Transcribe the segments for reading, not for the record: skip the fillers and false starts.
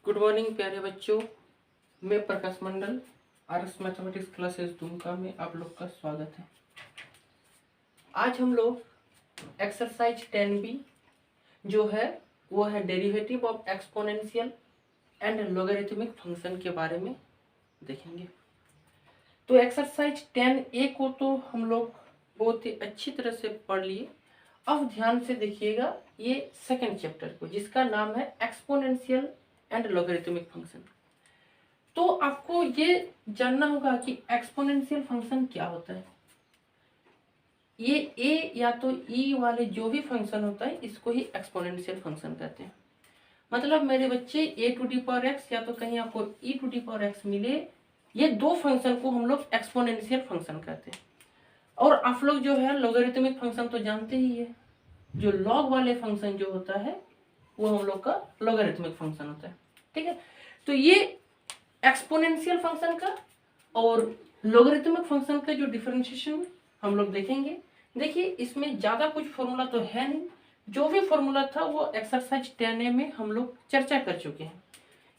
Good morning प्यारे बच्चों। मैं प्रकाश मंडल आरएस मैथमेटिक्स क्लासेस दुमका में आप लोग का स्वागत है। आज हम लोग एक्सरसाइज 10B जो है वो है derivative of exponential and logarithmic function के बारे में देखेंगे। तो एक्सरसाइज 10A को तो हम लोग बहुत ही अच्छी तरह से पढ़ लिए। अब ध्यान से देखिएगा ये सेकंड चैप्टर को, जिसका नाम है एक्सपोनेंशियल एंड लॉगरिथमिक फंक्शन। तो आपको ये जानना होगा कि एक्सपोनेंशियल फंक्शन क्या होता है। ये ए या तो ई वाले जो भी फंक्शन होता है इसको ही एक्सपोनेंशियल फंक्शन कहते हैं। मतलब मेरे बच्चे ए टू डी पावर एक्स या तो कहीं आपको ई टू डी पावर एक्स मिले, ये दो फंक्शन को हम लोग एक्सपोनेंशियल फंक्शन कहते हैं। और आप लोग जो है लॉगरिथमिक फंक्शन तो जानते ही है, जो लॉग वाले फंक्शन जो होता है वो हम लोग का लॉगरिथमिक फंक्शन होता है। ठीक है, तो ये एक्सपोनेंशियल फंक्शन का और लॉगरिथमिक फंक्शन का जो डिफरेंशिएशन हम लोग देखेंगे। देखिए इसमें ज़्यादा कुछ फॉर्मूला तो है नहीं, जो भी फॉर्मूला था वो एक्सरसाइज 10A में हम लोग चर्चा कर चुके हैं।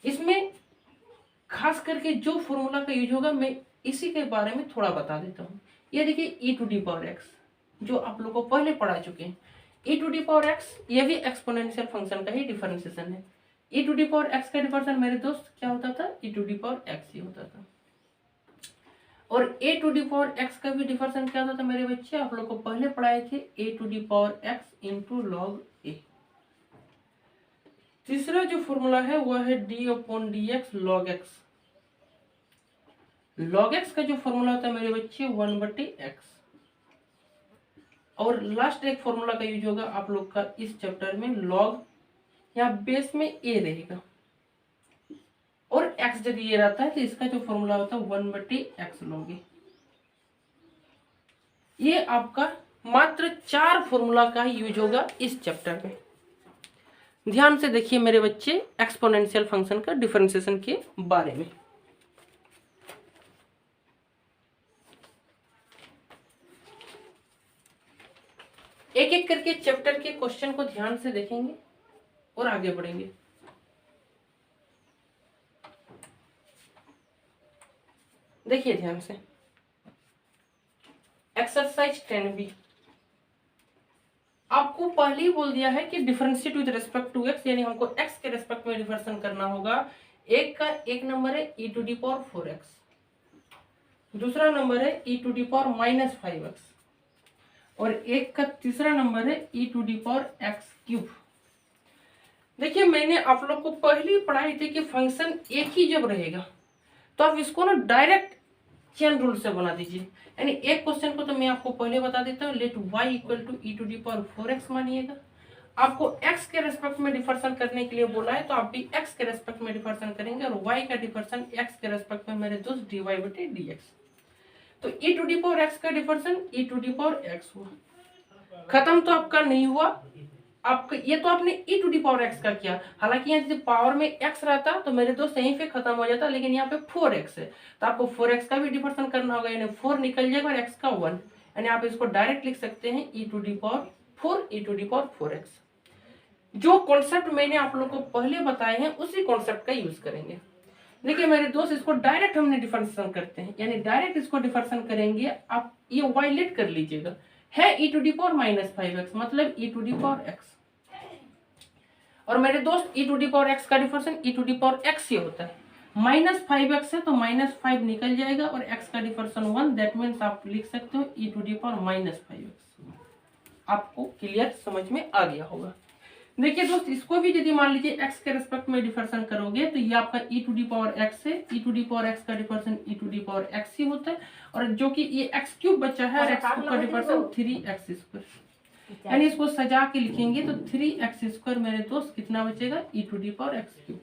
इसमें खास करके जो फॉर्मूला का यूज होगा मैं इसी के बारे में थोड़ा बता देता हूँ। ये देखिए ई टू डी पावर एक्स जो आप लोग को पहले पढ़ा चुके हैं। E to the power x ये भी एक्सपोनेंशियल फंक्शन का ही डिफरेंशिएशन है। E to the power x का डिफरेंशिएशन मेरे दोस्त क्या होता था, ई टू डी पावर एक्स ही होता था। और ए टू डी पावर एक्स का भी डिफरेंशिएशन क्या होता था मेरे बच्चे, आप लोग को पहले पढ़ाए थे a to the power x into log a. तीसरा जो फॉर्मूला है वह है d upon d x log x. Log x का जो फॉर्मूला होता है मेरे बच्चे 1/x। और लास्ट एक फॉर्मूला का यूज होगा आप लोग का इस चैप्टर में, लॉग या बेस में ए रहेगा और x यदि ये रहता है तो इसका जो फॉर्मूला होता है 1/x लॉग ए। ये आपका मात्र 4 फॉर्मूला का यूज होगा इस चैप्टर में। ध्यान से देखिए मेरे बच्चे एक्सपोनेंशियल फंक्शन का डिफरेंशिएशन के बारे में। एक एक करके चैप्टर के क्वेश्चन को ध्यान से देखेंगे और आगे बढ़ेंगे। देखिए ध्यान से एक्सरसाइज 10B आपको पहले ही बोल दिया है कि differentiate with respect to x, यानी हमको एक्स के रिस्पेक्ट में डिफरेंशिएशन करना होगा। एक का एक नंबर है e to the power 4x, दूसरा नंबर है e to the power -5x और एक का तीसरा नंबर है e to the power x cube. देखिए मैंने आप लोग को पहले ही पढ़ाई थी कि फंक्शन एक ही जब रहेगा तो आप इसको ना डायरेक्ट चेन रूल से बना दीजिए। यानी एक क्वेश्चन को तो मैं आपको पहले बता देता हूँ, let y equal to e to the power 4x मानिएगा। आपको x के रेस्पेक्ट में डिफरेंशिएशन करने के लिए बोला है तो आप भी x के रेस्पेक्ट में डिफरेंशिएशन करेंगे और y का डिफरेंशिएशन x के रेस्पेक्ट में मेरे दोस्त dy/dx। तो e to the power x का differentiation e to the power x हुआ। खत्म तो आपका नहीं हुआ, आपका ये तो आपने ई टू डी पावर एक्स का किया। हालांकि यहाँ जब पावर में एक्स रहता तो मेरे दोस्त यहीं पे खत्म हो जाता, लेकिन यहाँ पे 4x है तो आपको 4x का भी डिफरेंशिएशन करना होगा, यानी 4 निकल जाएगा और x का 1, यानी आप इसको डायरेक्ट लिख सकते हैं e to the power 4 e to the power 4x। जो कॉन्सेप्ट मैंने आप लोग को पहले बताए हैं उसी कॉन्सेप्ट का यूज करेंगे। देखिए मेरे दोस्त इसको डायरेक्ट हमने डिफरेंशिएशन करते हैं, यानी डायरेक्ट इसको डिफरेंशिएशन करेंगे। आप ये y लेट कर लीजिएगा, है e to the power -5x मतलब e to the power x। और मेरे दोस्त e to the power x का differentiation e to the power x ही होता है। -5x है तो -5 निकल जाएगा और x का डिफरेंशिएशन 1, दैट मीन्स आप लिख सकते हो ई टू डी पावर -5x। आपको क्लियर समझ में आ गया होगा। देखिए दोस्त इसको भी यदि मान लीजिए x के रेस्पेक्ट में डिफरेंशिएशन करोगे तो ये आपका e to the power x है। E to the power x का differentiation e to the power x ही होता है और जो कि ये x क्यूब बचा है और x का डिफरेंशिएशन 3x², यानी इसको सजा के लिखेंगे तो 3x² मेरे दोस्त कितना बचेगा ई टू डी पावर x³।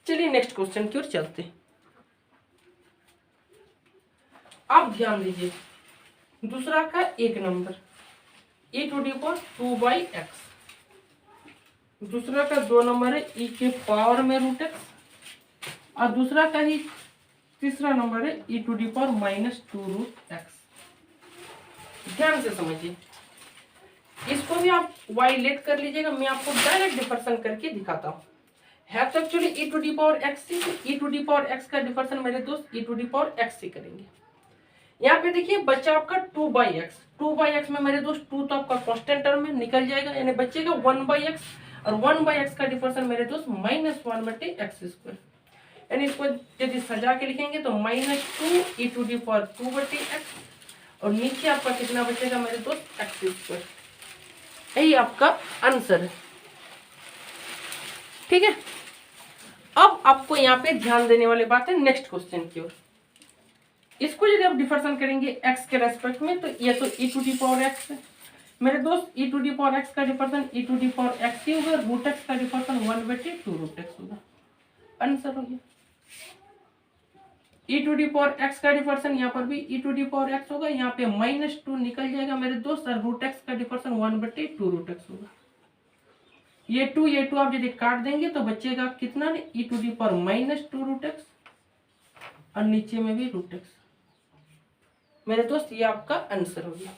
चलिए नेक्स्ट क्वेश्चन की ओर चलते हैं। आप ध्यान दीजिए दूसरा का एक number e to the power 2/x, दूसरा का 2 नंबर है ई के पावर में √x और दूसरा का ही तीसरा नंबर है e to the power -2√x। ध्यान से समझिए इसको भी आप y लेट कर लीजिएगा, मैं आपको डायरेक्ट डिफरेंस करके दिखाता हूँ। है तो actually e to the power x c, e to the power x का डिफरेंस मेरे दोस्त e to the power x c करेंगे। यहाँ पे देखिए बच्चा आपका 2/x, 2/x में मेरे दोस्त 2 तो आपका कांस्टेंट टर्म में निकल जाएगा, यानी बचेगा 1/x, और 1/x का डिफरेंस मेरे दोस्त -1/x², यानी इसको यदि सजा के लिखेंगे तो -2 e to the power 2/x, और नीचे आपका कितना बचेगा मेरे दोस्त x²। यही आपका आंसर है, ठीक है। अब आपको यहाँ पे ध्यान देने वाली बात है नेक्स्ट क्वेश्चन की ओर। इसको यदि आप डिफरेंशिएट करेंगे x के रेस्पेक्ट में, तो ये तो e to the power x है मेरे दोस्त, e to the power x का difference e to the power x ही होगा, √x का डिफरेंस 1/2√x होगा, आंसर हो गया। e to the power x का डिफरेंस यहाँ पर भी e to the power x होगा, यहाँ पे -2 निकल जाएगा मेरे दोस्त, और √x का डिफरेंस 1/2√x होगा। ये 2 आप यदि काट देंगे तो बचेगा कितना, e to the power -2√x, और नीचे में भी √x। मेरे दोस्त ये आपका आंसर हो गया।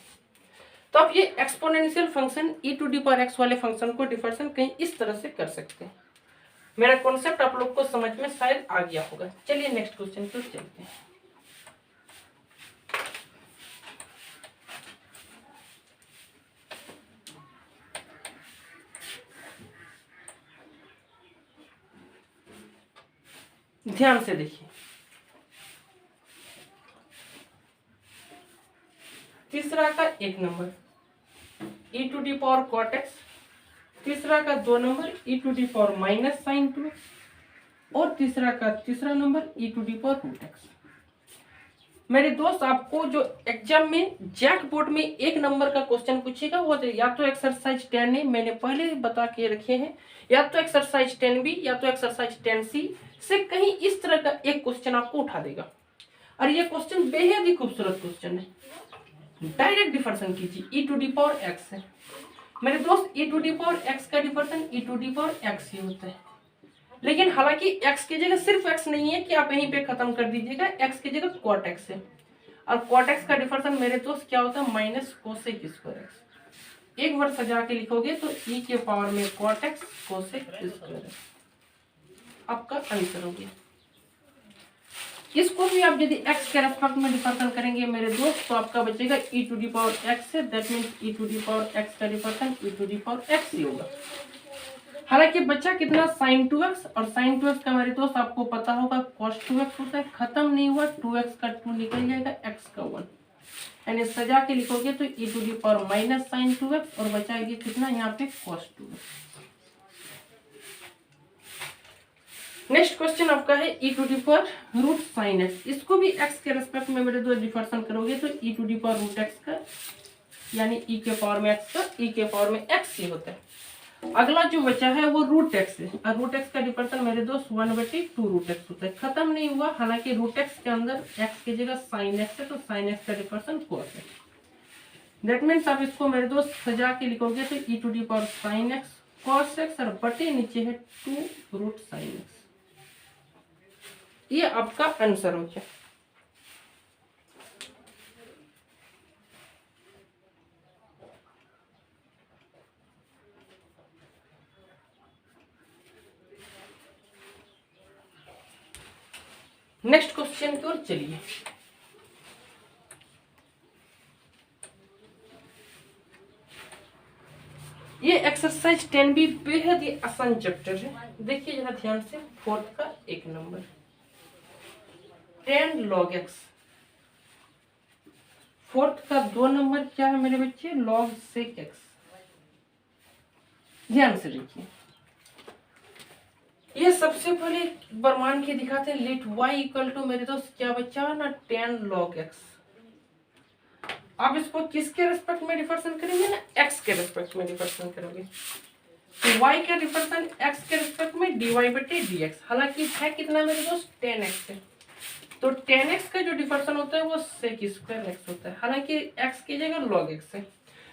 तो आप ये exponential function e to the power x वाले फंक्शन को डिफरेंशिएट कहीं इस तरह से कर सकते हैं। मेरा कॉन्सेप्ट आप लोग को समझ में शायद आ गया होगा। चलिए नेक्स्ट क्वेश्चन पे चलते हैं। ध्यान से देखिए, तीसरा का 1 number e to the power cot x, तीसरा का 2 number e to the power -sin2, और तीसरा number e to the power √x। मेरे दोस्त आपको जो एग्जाम में जैक बोर्ड में 1 नंबर का क्वेश्चन पूछेगा, वो या तो एक्सरसाइज 10 है, मैंने पहले ही बता के रखे हैं, या तो एक्सरसाइज 10B या तो एक्सरसाइज 10C से कहीं इस तरह का एक क्वेश्चन आपको उठा देगा। और ये क्वेश्चन बेहद ही खूबसूरत क्वेश्चन है। डायरेक्ट डिफरेंस कीजिए, e to the power x है मेरे दोस्त, e to the power x का difference e to the power x ही होता है। लेकिन हालांकि x की जगह सिर्फ x नहीं है कि आप यहीं पे खत्म कर दीजिएगा, x की जगह cot x है, और cot x का डिफरेंस मेरे दोस्त क्या होता है, -cosec²x। एक बार सजा के लिखोगे तो e के पावर में cot x cosec², आपका आंसर हो गया। इसको भी आप यदि x के रेस्पेक्ट में डिफरेंशिएट करेंगे मेरे दोस्त, तो आपका बचेगा e to the power x है, that means e to the power x का difference e to the power x ही होगा। हालांकि बच्चा कितना sin2x, और sin2x का मेरे दोस्त आपको पता होगा cos2x होता है, खत्म नहीं हुआ, 2x का 2 निकल जाएगा, x का 1, यानी सजा के लिखोगे तो e to the power -sin2x, और बचाएगी कितना यहाँ पे cos2x। नेक्स्ट क्वेश्चन आपका है e to the power √sin x। इसको भी x के रेस्पेक्ट में मेरे दोस्त डिफरेंशिएट करोगे तो e to the power √x का, यानी e के पावर में x का e के पावर में x ही होता है। अगला जो बचा है वो √x है, और √x का डिफरेंस मेरे दोस्त 1/2√x होता है, खत्म नहीं हुआ। हालांकि √x के अंदर x की जगह sin x है, तो sin x का डिफरेंस cos है, दैट मीन्स आप इसको मेरे दोस्त सजा के लिखोगे तो e to the power sin x cos x, और बटे नीचे है 2√sin x। ये आपका आंसर हो गया। नेक्स्ट क्वेश्चन की ओर चलिए। ये एक्सरसाइज 10B बेहद ही आसान चैप्टर है, देखिए जरा ध्यान से। 4th का 1 नंबर 10 log x, 4th का 2 नंबर क्या है मेरे बच्चे, log sec x। ध्यान से देखिए, ये सबसे पहले बरमान के दिखाते हैं, लेट y इक्वल टू मेरे दोस्त क्या बच्चा ना 10 log x। आप इसको किसके रेस्पेक्ट में डिफरेंशिएट करेंगे ना, x के रेस्पेक्ट में डिफरेंशिएट करोगे, तो y का डिफरेंशिएट x के रेस्पेक्ट में dy/dx। हालांकि है कितना मेरे दोस्त 10x है, तो 10x का जो डिफरेंशिएट होता है वो sec²x होता है। हालांकि x की जगह log x है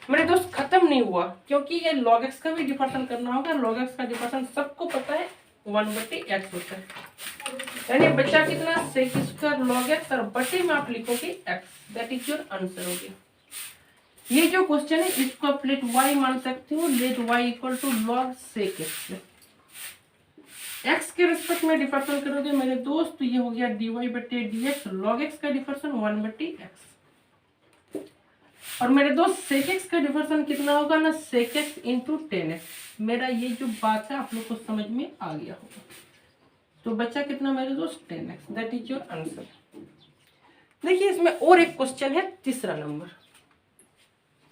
मेरे दोस्त, खत्म नहीं हुआ, क्योंकि ये log x का भी डिफरेंशिएट करना होगा। log x का डिफरेंशिएट सबको पता है 1/x होता है, यानी बच्चा कितना sec² log x, और बटे में आप लिखोगे x, that is your answer हो गया। ये जो क्वेश्चन है इसको आप लेट y मान सकते हो, let y equal to log sec x के रिस्पेक्ट में डिफरेंशियल करोगे मेरे दोस्त तो ये हो गया dy बटे dx, लॉग एक्स का डिफरेंशियल 1 बटे एक्स, और मेरे दोस्त सेक एक्स का डिफरेंशियल कितना होगा ना, सेक एक्स इंटू 10x। मेरा ये जो बात है आप लोग को समझ में आ गया होगा। तो बच्चा कितना मेरे दोस्त 10x, that is your answer. देखिए इसमें और एक क्वेश्चन है, तीसरा नंबर,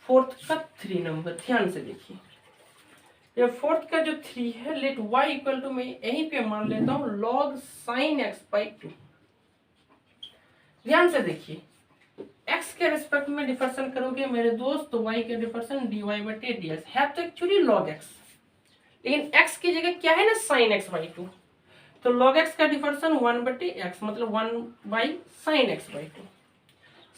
फोर्थ का 3 नंबर, ध्यान से देखिए। ये फोर्थ का जो 3 है, लेट y इक्वल टू मैं यहीं पे मान लेता हूं log sin x बाई 2। ध्यान से देखिए, x के रिस्पेक्ट में डिफरेंशियल करोगे मेरे दोस्त तो y के डिफरेंशियल dy बटे dx है तो एक्चुअली log x, लेकिन x की जगह क्या है ना sin x बाई 2, तो log x का डिफरेंशियल 1 बटे x मतलब 1 by sin x by 2।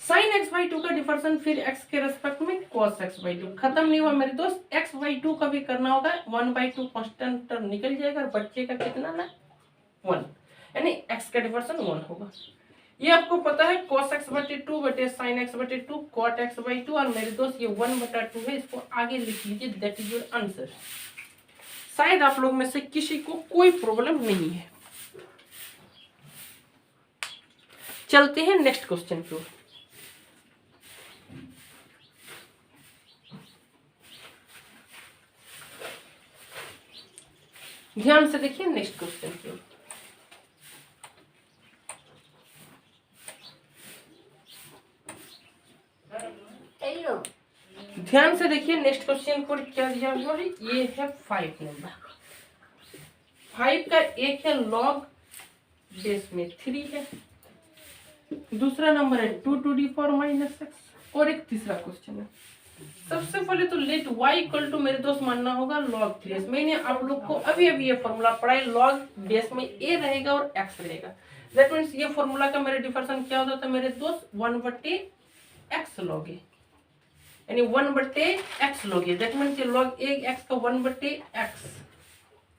sin x by 2 का डिफरेंशियल फिर x के रेस्पेक्ट में cos x बाई 2। खत्म नहीं हुआ मेरे दोस्त, x बाई 2 का भी करना होगा, 1 बाई 2 कॉन्स्टेंट टर्म निकल जाएगा और बच्चे का कितना ना 1, यानी x का डिफरेंशियल 1 होगा। ये आपको पता है cos x बटे 2 बटे sin x बटे 2 cot x बाई 2, और मेरे दोस्त ये 1 बटा 2 है, इसको आगे लिख लीजिए, दैट इज योर आंसर। शायद आप लोग में से किसी को कोई प्रॉब्लम नहीं है। चलते हैं नेक्स्ट क्वेश्चन की ओर। ध्यान से देखिए नेक्स्ट क्वेश्चन की ओर। ध्यान से देखिए नेक्स्ट क्वेश्चन को क्या दिया हुआ है, ये है 5 नंबर। 5 का एक है log बेस में 3 है, दूसरा नंबर है 2 to the power minus x, और एक तीसरा क्वेश्चन है। सबसे पहले तो लेट y इक्वल टू मेरे दोस्त मानना होगा log 3। मैंने आप लोग को अभी अभी ये फॉर्मूला पढ़ा है, log बेस में a रहेगा और x रहेगा, दैट मीन्स ये फॉर्मूला का मेरे डिफरेंशियल क्या होता था मेरे दोस्त 1 बटे x log a, यानी 1 बटे x log a, that means ये log a x का 1 बटे x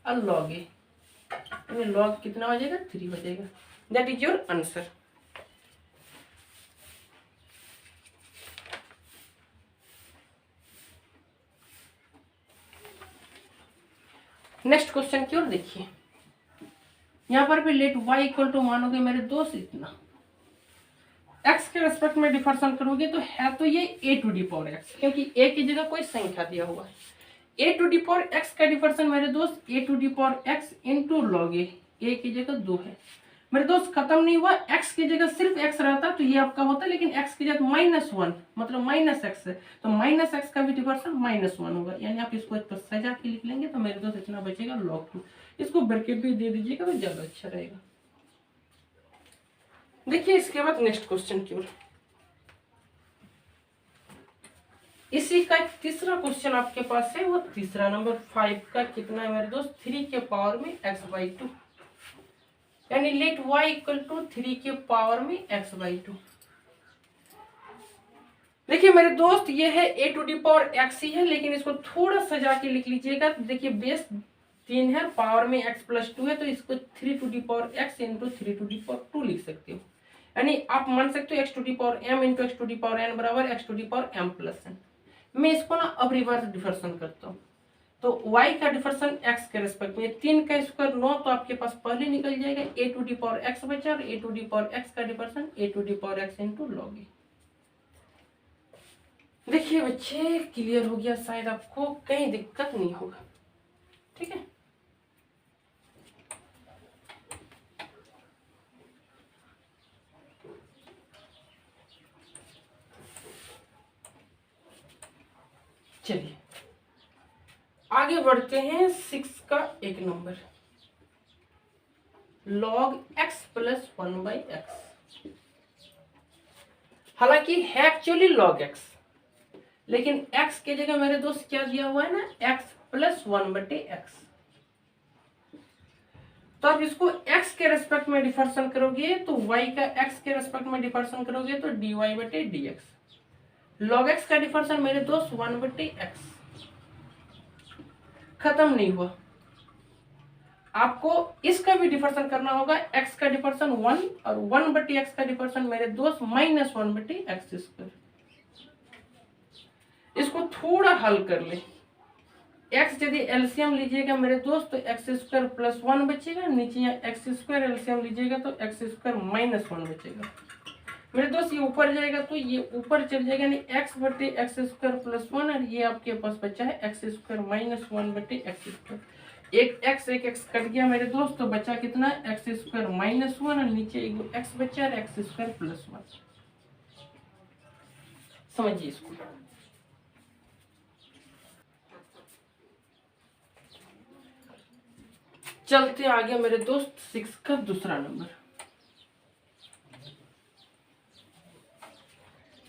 और log a, यानी log कितना हो जाएगा 3 हो जाएगा, that is your answer. Next question की ओर देखिए, यहां पर भी लेट y इक्वल टू मानोगे मेरे दोस्त इतना, x के रेस्पेक्ट में डिफरेंशियल करोगे तो है तो ये a to the power x, क्योंकि a की जगह कोई संख्या दिया हुआ है। a to the power x का डिफरेंशियल मेरे दोस्त a to the power x into log a की जगह 2 है मेरे दोस्त। खत्म नहीं हुआ, x की जगह सिर्फ x रहता तो ये आपका होता, लेकिन x की जगह -1 मतलब माइनस x है, तो माइनस x का भी डिफरेंशियल -1 होगा, यानी आप इसको एक सजा के लिख लेंगे तो मेरे दोस्त इतना बचेगा log 2। इसको ब्रैकेट भी दे दीजिएगा तो ज्यादा अच्छा रहेगा। देखिए इसके बाद नेक्स्ट क्वेश्चन की ओर, इसी का तीसरा क्वेश्चन आपके पास है, वो तीसरा नंबर 5 का कितना है मेरे दोस्त 3 के पावर में x बाई 2, यानी लेट y इक्वल टू 3 के पावर में x बाई 2। देखिए मेरे दोस्त ये है a to the power x ही है, लेकिन इसको थोड़ा सजा के लिख लीजिएगा। देखिए बेस 3 है, पावर में x प्लस 2 है, तो इसको 3 to the power x into 3 to the power 2 लिख सकते हो, यानी आप मान सकते हो x to the power m into x to the power n बराबर x to the power m plus n। मैं इसको ना अब रिवर्स डिफरेंशियल करता हूँ, तो y का डिफरेंशियल x के रेस्पेक्ट में 3 का स्क्वायर 9, तो आपके पास पहले निकल जाएगा a to the power x बचा, और a to the power x का differential a to the power x into log a। देखिए बच्चे क्लियर हो गया, शायद आपको कहीं दिक्कत नहीं होगा, ठीक है। चलिए आगे बढ़ते हैं 6 का 1 number, log x plus 1 by x. हालांकि है एक्चुअली log x, लेकिन x की जगह मेरे दोस्त क्या दिया हुआ है ना x प्लस 1 बटे एक्स, तो आप इसको x के रेस्पेक्ट में डिफरेंशियल करोगे तो y का x के रेस्पेक्ट में डिफरेंशियल करोगे तो dy बटे dx, log x का डिफरेंशियल मेरे दोस्त 1 बटे x। खत्म नहीं हुआ, आपको इसका भी डिफरेंशियल करना होगा, x का डिफरेंशियल 1 और 1 बटे x का डिफरेंशियल मेरे दोस्त -1 बटे एक्स स्क्वायर। थोड़ा हल कर ले। एक्स यदि एलसीएम लीजिएगा मेरे दोस्त तो एक्स स्क्वायर प्लस 1 बचेगा, नीचे एक्स स्क्वायर एलसीएम लीजिएगा तो एक्स स्क्वायर माइनस 1 बचेगा। मेरे दोस्त ये ऊपर जाएगा तो ये ऊपर चल जाएगा, यानी एक्स बटे एक्स स्क्वायर प्लस 1, और ये आपके पास बचा है एक्स स्क्वायर माइनस 1 बटे एक्स स्क्वायर। एक एक्स कट गया मेरे दोस्त, तो बचा कितना, एक्स स्क्वायर माइनस 1, और नीचे एक एक्स बचा है एक्स स्क्वायर प्लस 1। समझिए इसको। चलते आगे मेरे दोस्त 6 का दूसरा नंबर।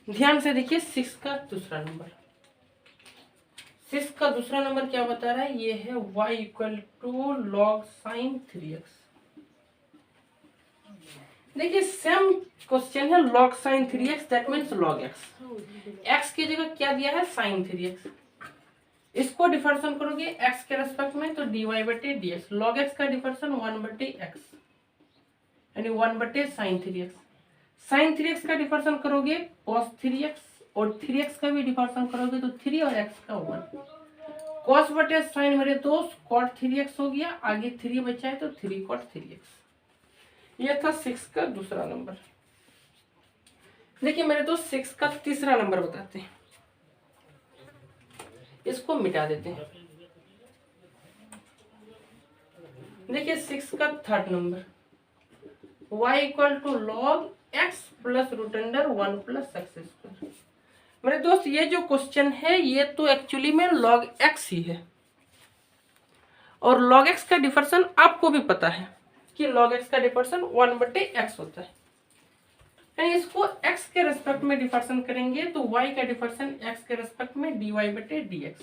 ध्यान से देखिए 6 का दूसरा नंबर। 6 का दूसरा नंबर क्या बता रहा है, ये है y equal to log sine 3x। देखिए सेम क्वेश्चन है, log sin 3x that means log x। x की जगह क्या दिया है, sin 3x। इसको डिफरेंशिएट करोगे x के रेस्पेक्ट में तो dy बटे dx। log x का डिफरेंशिएशन 1 बटे x यानी 1 बटे sin 3x। sin 3x का डिफरेंशिएट करोगे cos 3x, और 3x का भी डिफरेंशिएट करोगे तो 3 और x का 1। cos बटे sin मेरे दोस्त cot 3x हो गया, आगे 3 बचा है तो 3 cot 3x। यह था 6 का दूसरा नंबर। देखिए मेरे दोस्त 6 का तीसरा नंबर बताते हैं, इसको मिटा देते हैं। देखिए 6 का third number, y equal to log x plus root under 1 plus x square. मेरे दोस्त ये जो क्वेश्चन है ये तो एक्चुअली में log x ही है, और log x का डिफरेंशिएशन आपको भी पता है कि log x का डिफरेंशिएशन 1 बटे x होता है। इसको x के रेस्पेक्ट में डिफरेंशिएट करेंगे तो y का डिफरेंशिएशन x के रेस्पेक्ट में dy बटे dx।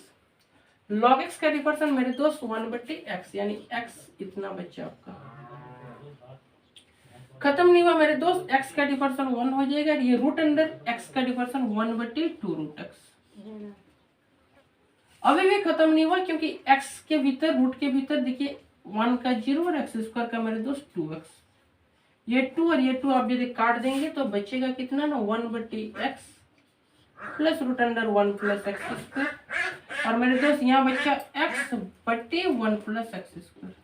log x का डिफरेंशिएशन मेरे दोस्त 1 बटे x, यानी x इतना बच्चा आपका खत्म नहीं हुआ मेरे दोस्त। x का डिफरेंशिएशन 1 हो जाएगा, ये रूट अंडर x का डिफरेंशिएशन 1 बटे 2 रूट x। अभी भी खत्म नहीं हुआ क्योंकि x के भीतर, रूट के भीतर देखिए 1 का 0 और एक्स स्क्वायर का मेरे दोस्त 2x। ये 2 और ये 2 आप यदि काट देंगे तो बचेगा कितना ना, 1 बटे x plus root under 1 plus x square, और मेरे दोस्त यहाँ बच्चा x बटे 1 प्लस एक्स स्क्वायर।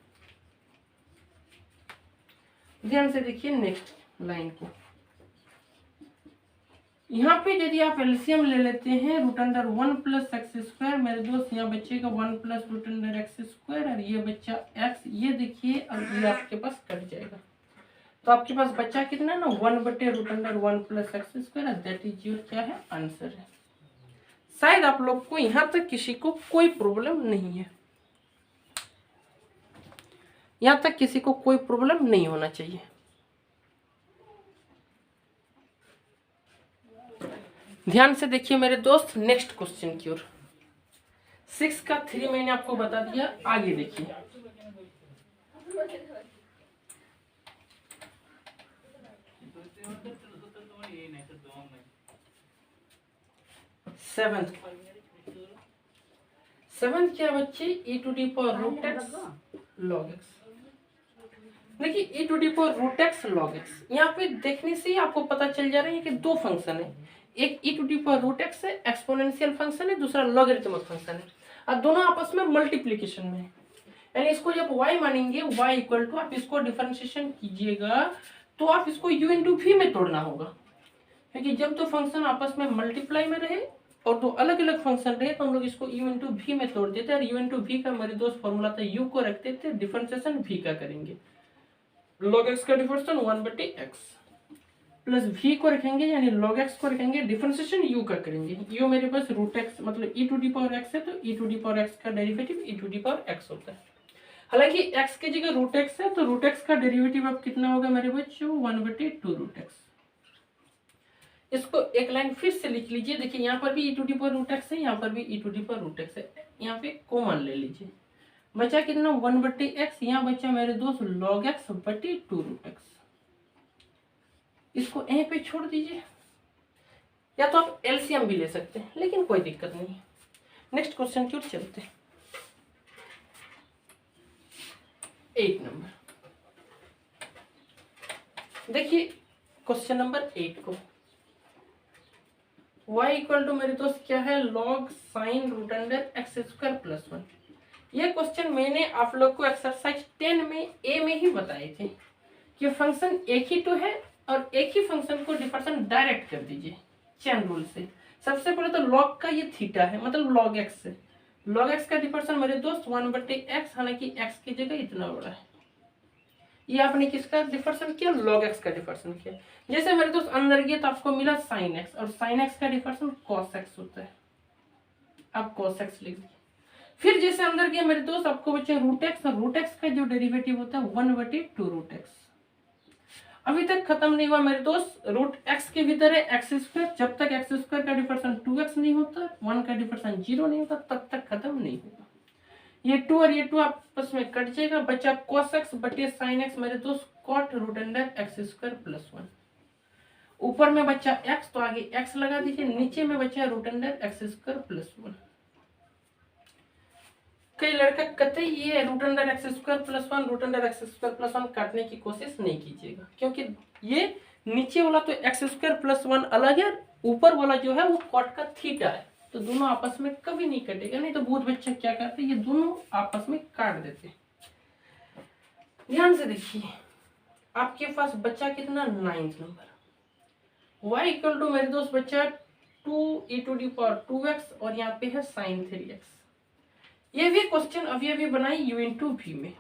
ध्यान से देखिए नेक्स्ट लाइन को। यहाँ पे यदि आप एलसीएम ले लेते हैं root under 1 plus x square, मेरे दोस्त यहाँ बचेगा 1 plus root under x square, और ये बच्चा x, ये देखिए अब ये आपके पास कट जाएगा तो आपके पास बच्चा कितना ना, 1 बटे root under 1 plus x square, that is your क्या है, आंसर है। शायद आप लोग को यहाँ तक किसी को कोई प्रॉब्लम नहीं है, यहाँ तक किसी को कोई प्रॉब्लम नहीं होना चाहिए। ध्यान से देखिए मेरे दोस्त नेक्स्ट क्वेश्चन की ओर। 6 का 3 मैंने आपको बता दिया, आगे देखिए। सेवंथ क्या बच्चे, e to the power root x log x. देखिए e to the power root x log x, यहाँ पे देखने से ही आपको पता चल जा रहा है कि दो फंक्शन है, एक e to the power root x है एक्सपोनेंशियल फंक्शन है, दूसरा लॉगरिथमिक फंक्शन है, और दोनों आपस में मल्टीप्लिकेशन में है। यानी इसको जब y मानेंगे, y इक्वल टू आप इसको डिफरेंशिएशन कीजिएगा तो आप इसको u इंटू v में तोड़ना होगा, क्योंकि जब तो फंक्शन आपस में मल्टीप्लाई में रहे और दो अलग अलग फंक्शन रहे तो हम लोग इसको u इंटू v में तोड़ देते हैं, और u इंटू v का मेरे दोस्त फॉर्मूला था, u को रखते थे, डिफरेंशिएशन v का करेंगे, log x का डिफरेंशिएशन 1 बटे x प्लस v को रखेंगे, यानी log x को रखेंगे, डिफरेंशिएशन u का करेंगे। u मेरे पास रूट x मतलब e to the power x है तो e to the power x का derivative e to the power x होता है। हालांकि x की जगह रूट x है तो रूट x का डेरिवेटिव अब कितना होगा मेरे बच्चों, 1 बटे 2 रूट x। इसको एक लाइन फिर से लिख लीजिए। देखिए यहाँ पर भी e to the power root x है, यहाँ पर भी e to the power root x है, यहाँ पे कॉमन ले लीजिए, बचा कितना 1 बटे x, यहाँ बचा मेरे दोस्त log x बटे 2 रूट x। इसको यहीं पे छोड़ दीजिए, या तो आप एलसीएम भी ले सकते हैं, लेकिन कोई दिक्कत नहीं। नेक्स्ट क्वेश्चन की ओर चलते हैं। 8 नंबर देखिए, क्वेश्चन नंबर 8 को y इक्वल टू मेरे दोस्त क्या है, log sin root under x square plus 1। ये क्वेश्चन मैंने आप लोग को एक्सरसाइज 10 में ए में ही बताए थे कि फंक्शन एक ही तो है और एक ही फंक्शन को डिफरेंशिएट डायरेक्ट कर दीजिए चेन रूल से। सबसे पहले तो log का ये थीटा है, मतलब log x से। log x का डिफरेंशिएट मेरे दोस्त 1/x, हालांकि x की जगह इतना बड़ा है। ये आपने किसका डिफरेंशिएट किया, log x का डिफरेंशिएट किया। जैसे मेरे दोस्त अंदर गया तो आपको मिला sin x, और sin x का डिफरेंशिएट cos x होता है। आप cos x लिख लीजिए। फिर जैसे अंदर गया मेरे दोस्त आपको बचे रूट एक्स, और रूट एक्स का जो डेरिवेटिव होता है 1/2 रूट एक्स। अभी तक खत्म नहीं हुआ मेरे दोस्त, रूट एक्स के भीतर है एक्स स्क्वायर। जब तक एक्स स्क्वायर का डिफरेंशिएट 2x नहीं होता, 1 का डिफरेंशिएट 0 नहीं होता, तब तक खत्म नहीं होगा। ये 2 और ये 2 आपस में कट जाएगा, बचा cos x बटे sin x मेरे दोस्त cot root under x square plus 1। ऊपर में बचा x तो आगे x लगा दीजिए, नीचे में बचा root under x square plus 1। कई लड़का कतई ये root under x square plus 1 root under x square plus 1 काटने की कोशिश नहीं कीजिएगा, क्योंकि ये नीचे वाला तो एक्स स्क्वायर प्लस 1 अलग है, ऊपर वाला जो है वो कॉट का थीटा है, तो दोनों आपस में कभी नहीं कटेगा। नहीं तो बहुत बच्चे क्या करते हैं, ये दोनों आपस में काट देते। ध्यान से देखिए, आपके पास बच्चा कितना, 9th number. y equal to मेरे दोस्त बच्चा 2e⁻²x और यहाँ पे है sin 3x। ये भी क्वेश्चन अभी बनाई u इंटू वी में।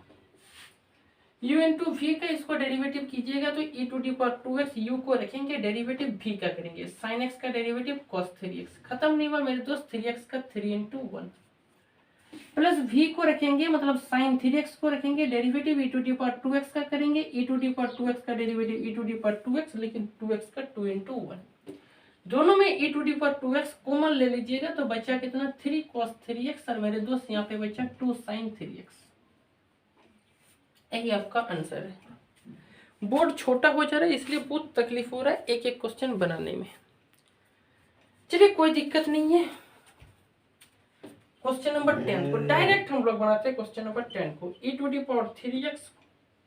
u इंटू वी का इसको डेरिवेटिव कीजिएगा तो e⁻²x u को रखेंगे, डेरिवेटिव v का करेंगे, sin x का डेरिवेटिव cos 3x। खत्म नहीं हुआ मेरे दोस्त, 3x का 3 इंटू 1 प्लस v को रखेंगे, मतलब sin 3x को रखेंगे, डेरिवेटिव e⁻²x का करेंगे, e⁻²x का डेरिवेटिव e⁻²x, लेकिन 2x का 2 इंटू 1। दोनों में e⁻²x कॉमन ले लीजिएगा तो बचा कितना, 3 cos 3x, और मेरे दोस्त यहाँ पे बचा 2 sin 3x। यही आपका आंसर है। बोर्ड छोटा हो जा रहा है इसलिए बहुत तकलीफ हो रहा है एक एक क्वेश्चन बनाने में। चलिए कोई दिक्कत नहीं है। क्वेश्चन नंबर 10 को डायरेक्ट हम लोग बनाते हैं। क्वेश्चन नंबर 10 को e⁻3x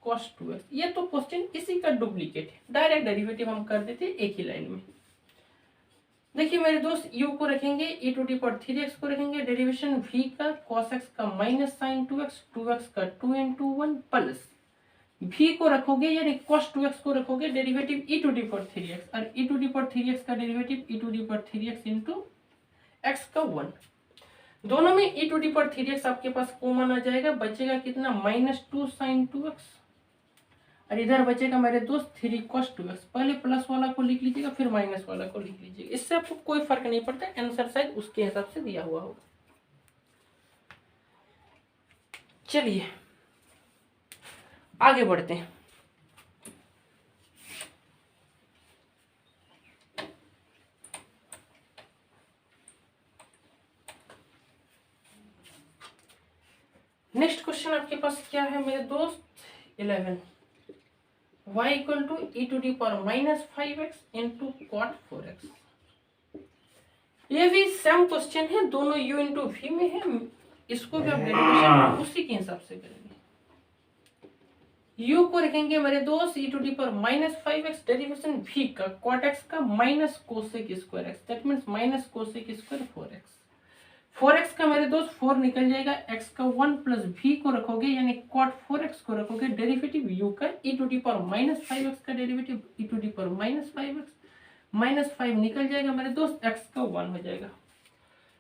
cos 2x, ये तो क्वेश्चन इसी का डुप्लीकेट है, डायरेक्ट डेरिवेटिव हम कर देते एक ही लाइन में। देखिए मेरे दोस्त, u को रखेंगे, e⁻3x को रखेंगे, डेरिवेशन v का cos x का माइनस sin 2x, 2x का 2 इंटू 1 प्लस v को रखोगे यानी cos 2x को रखोगे, डेरिवेटिव e⁻3x, और e⁻3x का डेरिवेटिव e⁻3x इंटू x का 1। दोनों में e⁻3x आपके पास कॉमन आ जाएगा, बचेगा कितना, -2 sin 2x, और इधर बचेगा मेरे दोस्त 3 cos 2x। पहले प्लस वाला को लिख लीजिएगा, फिर माइनस वाला को लिख लीजिएगा, इससे आपको कोई फर्क नहीं पड़ता, आंसर शायद उसके हिसाब से दिया हुआ होगा। चलिए आगे बढ़ते हैं। नेक्स्ट क्वेश्चन आपके पास क्या है मेरे दोस्त, 11, y equal to e⁻−5x into cot 4x। ये भी सेम क्वेश्चन है, दोनों u इंटू वी में है, इसको भी आप डेरिवेशन उसी के हिसाब से करेंगे। u को रखेंगे मेरे दोस्त e⁻−5x, डेरिवेशन v का cot x का minus cosec square x, that means minus cosec square 4x। 4x का मेरे दोस्त 4 निकल जाएगा, x का 1 प्लस v को रखोगे यानी cot 4x को रखोगे, डेरिवेटिव u का e⁻−5x का डेरिवेटिव e⁻−5x, -5 निकल जाएगा मेरे दोस्त, x का 1 हो जाएगा।